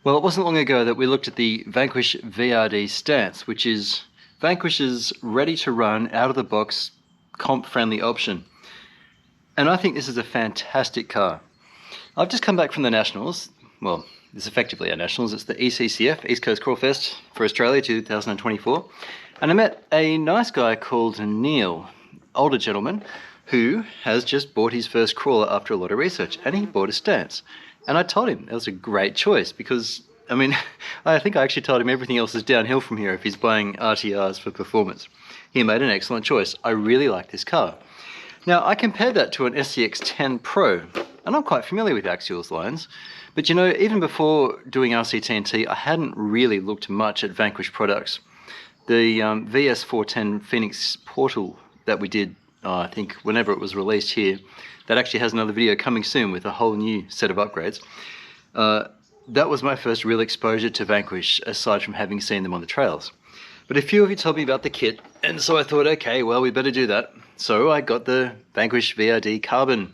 Well, it wasn't long ago that we looked at the Vanquish VRD stance, which is Vanquish's ready-to-run, out-of-the-box, comp-friendly option. And I think this is a fantastic car. I've just come back from the Nationals. Well, it's effectively our Nationals. It's the ECCF, East Coast Crawfest for Australia 2024. And I met a nice guy called Neil, older gentleman, who has just bought his first crawler after a lot of research, and he bought a stance. And I told him it was a great choice because, I mean, I think I actually told him everything else is downhill from here if he's buying RTRs for performance. He made an excellent choice. I really like this car. Now, I compared that to an SCX-10 Pro, and I'm quite familiar with Axial's lines, but you know, even before doing RC-TNT, I hadn't really looked much at Vanquish products. The VS410 Phoenix Portal that we did, I think, whenever it was released here, that actually has another video coming soon with a whole new set of upgrades. That was my first real exposure to Vanquish, aside from having seen them on the trails. But a few of you told me about the kit, and so I thought, okay, well, we better do that. So I got the Vanquish VRD Carbon.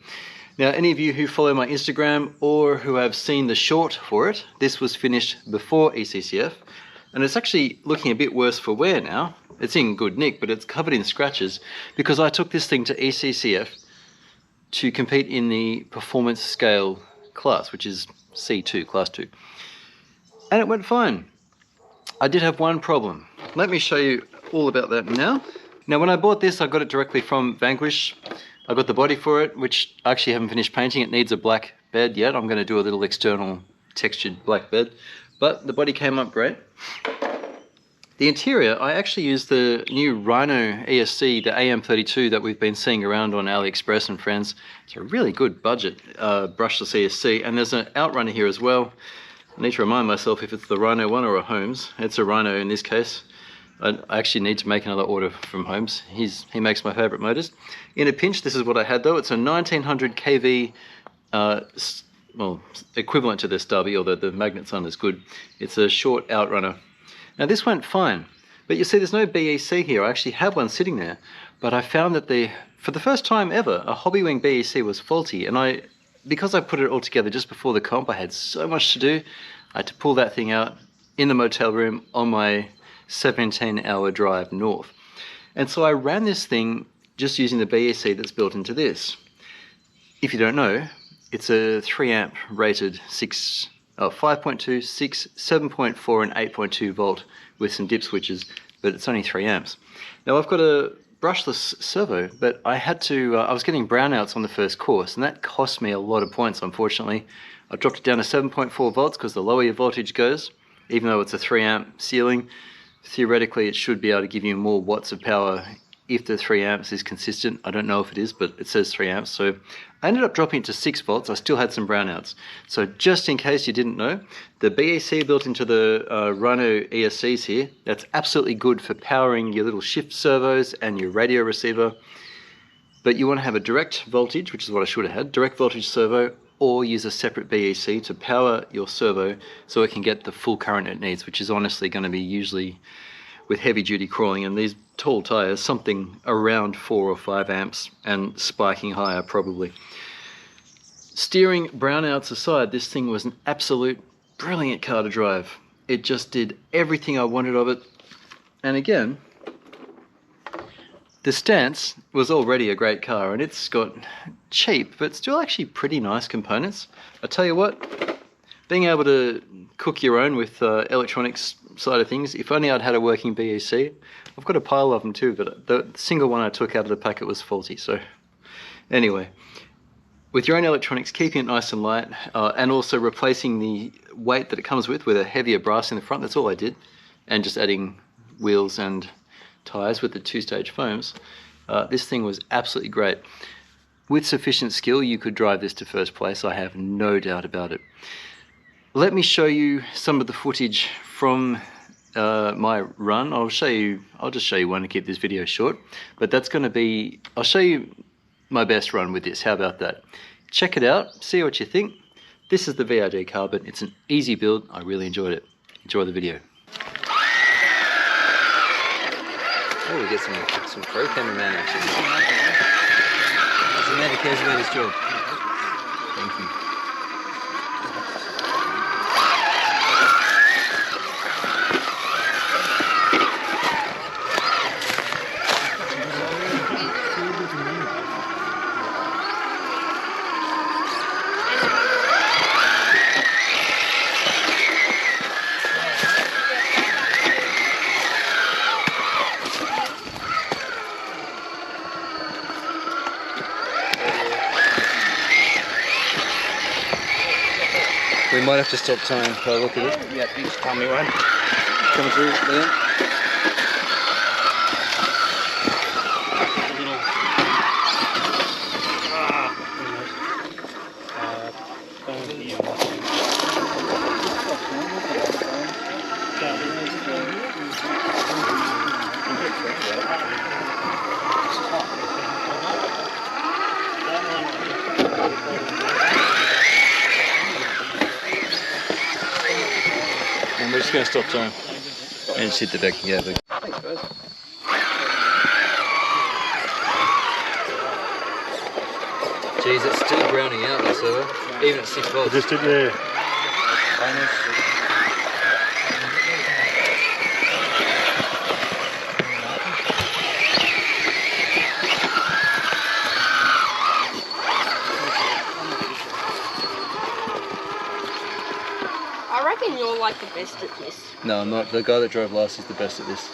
Now, any of you who follow my Instagram or who have seen the short for it, this was finished before ECCF, and it's actually looking a bit worse for wear now. It's in good nick, but it's covered in scratches because I took this thing to ECCF to compete in the performance scale class, which is C2, class 2. And it went fine. I did have one problem. Let me show you all about that now. Now, when I bought this, I got it directly from Vanquish. I got the body for it, which I actually haven't finished painting. It needs a black bed yet. I'm going to do a little external textured black bed, but the body came up great. The interior, I actually used the new Rhino ESC, the AM32 that we've been seeing around on AliExpress and friends. It's a really good budget brushless ESC, and there's an outrunner here as well. I need to remind myself if it's the Rhino one or a Holmes. It's a Rhino in this case. I actually need to make another order from Holmes. He makes my favourite motors. In a pinch, this is what I had though. It's a 1900 kV, well, equivalent to the stubby, although the magnet's on is good. It's a short outrunner. Now this went fine, but you see there's no BEC here. I actually have one sitting there, but I found that for the first time ever, a Hobbywing BEC was faulty, and because I put it all together just before the comp, I had so much to do. I had to pull that thing out in the motel room on my 17-hour drive north. And so I ran this thing just using the BEC that's built into this. If you don't know, it's a 3 amp rated 5.2, 6, 7.4 and 8.2 volt with some dip switches, but it's only 3 amps. Now I've got a brushless servo, but I had to, I was getting brownouts on the first course, and that cost me a lot of points, unfortunately. I dropped it down to 7.4 volts because the lower your voltage goes, even though it's a 3 amp ceiling, theoretically it should be able to give you more watts of power if the 3 amps is consistent. I don't know if it is, but it says 3 amps. So I ended up dropping it to 6 volts. I still had some brownouts. So just in case you didn't know, the BEC built into the Rhino ESCs here, that's absolutely good for powering your little shift servos and your radio receiver. But you want to have a direct voltage, which is what I should have had, direct voltage servo, or use a separate BEC to power your servo so it can get the full current it needs, which is honestly going to be usually, with heavy duty crawling and these tall tires, something around 4 or 5 amps and spiking higher probably. Steering brownouts aside, this thing was an absolute brilliant car to drive. It just did everything I wanted of it. And again, the stance was already a great car, and it's got cheap but still actually pretty nice components. I tell you what, being able to cook your own with electronics side of things, if only I'd had a working BEC. I've got a pile of them too, but the single one I took out of the packet was faulty. So anyway, with your own electronics, keeping it nice and light, and also replacing the weight that it comes with a heavier brass in the front, that's all I did, and just adding wheels and tyres with the 2-stage foams, this thing was absolutely great. With sufficient skill, you could drive this to first place, I have no doubt about it. Let me show you some of the footage from my run. I'll just show you one to keep this video short, but that's going to be, I'll show you my best run with this. How about that? Check it out, see what you think. This is the VRD Carbon. It's an easy build. I really enjoyed it. Enjoy the video. Oh, we get some pro cameraman action. He's a man who cares about his job. Thank you. might have to stop time for a look at it. Yeah, please tell me when. Coming through, Liam. And we're just going to stop time and just hit the deck. Yeah. Thanks, guys. Geez, it's still browning out this server, even at 6 volts. Just did, yeah. I reckon you're like the best at this. No, I'm not. The guy that drove last is the best at this.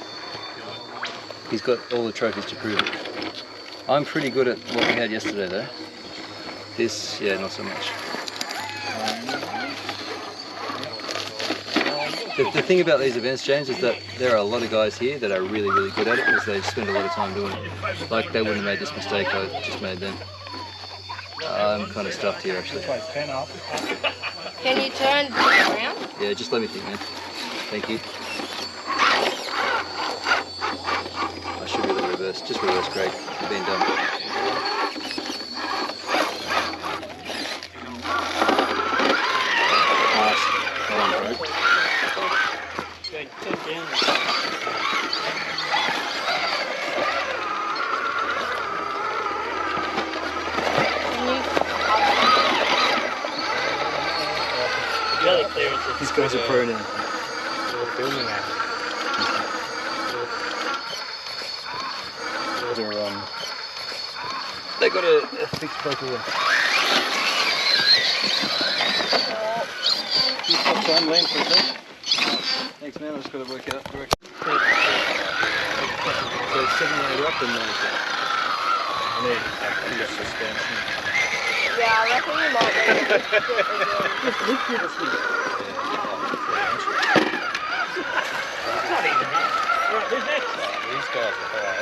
He's got all the trophies to prove it. I'm pretty good at what we had yesterday though. This, yeah, not so much. The thing about these events, James, is that there are a lot of guys here that are really, really good at it because they spend a lot of time doing it. Like, they wouldn't have made this mistake I just made then. I'm kind of stuffed here actually. Can you turn around? Yeah, just let me think, man. Thank you. I should really reverse. Just reverse, Craig. You've been done. Nice. Well done, Craig. These guys are pro now. They got a fixed profile. Can you stop time, Liam, for a sec? Thanks, man. I just got to work out direction. So 7 later up and I need active suspension. Yeah, I reckon you might be. These guys are high.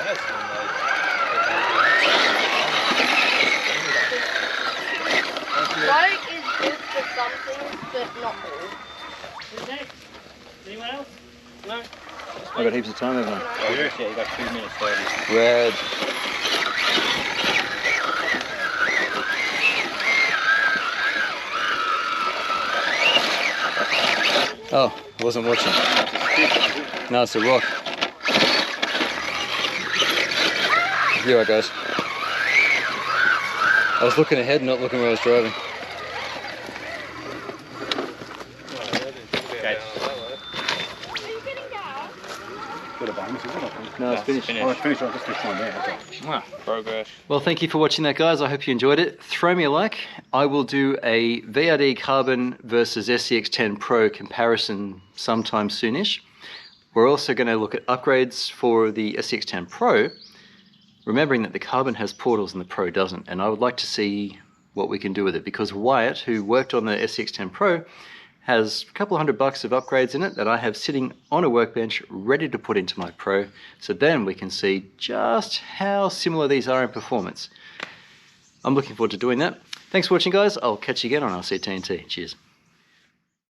Slow is good for some things, but not all. Anyone else? No. I've got heaps of time, haven't I? Yeah, you got 2 minutes 30. Red. Oh, I wasn't watching. No, it's a rock. You alright, guys? I was looking ahead, not looking where I was driving. Okay. No, it's finished. Oh, it's finished. I'll just this one there. Progress. Well, thank you for watching that, guys. I hope you enjoyed it. Throw me a like. I will do a VRD Carbon versus SCX10 Pro comparison sometime soonish. We're also going to look at upgrades for the SCX10 Pro, remembering that the Carbon has portals and the Pro doesn't. And I would like to see what we can do with it, because Wyatt, who worked on the SCX10 Pro, has a couple $100 of upgrades in it that I have sitting on a workbench ready to put into my Pro, so then we can see just how similar these are in performance. I'm looking forward to doing that. Thanks for watching, guys. I'll catch you again on RC-TNT. Cheers.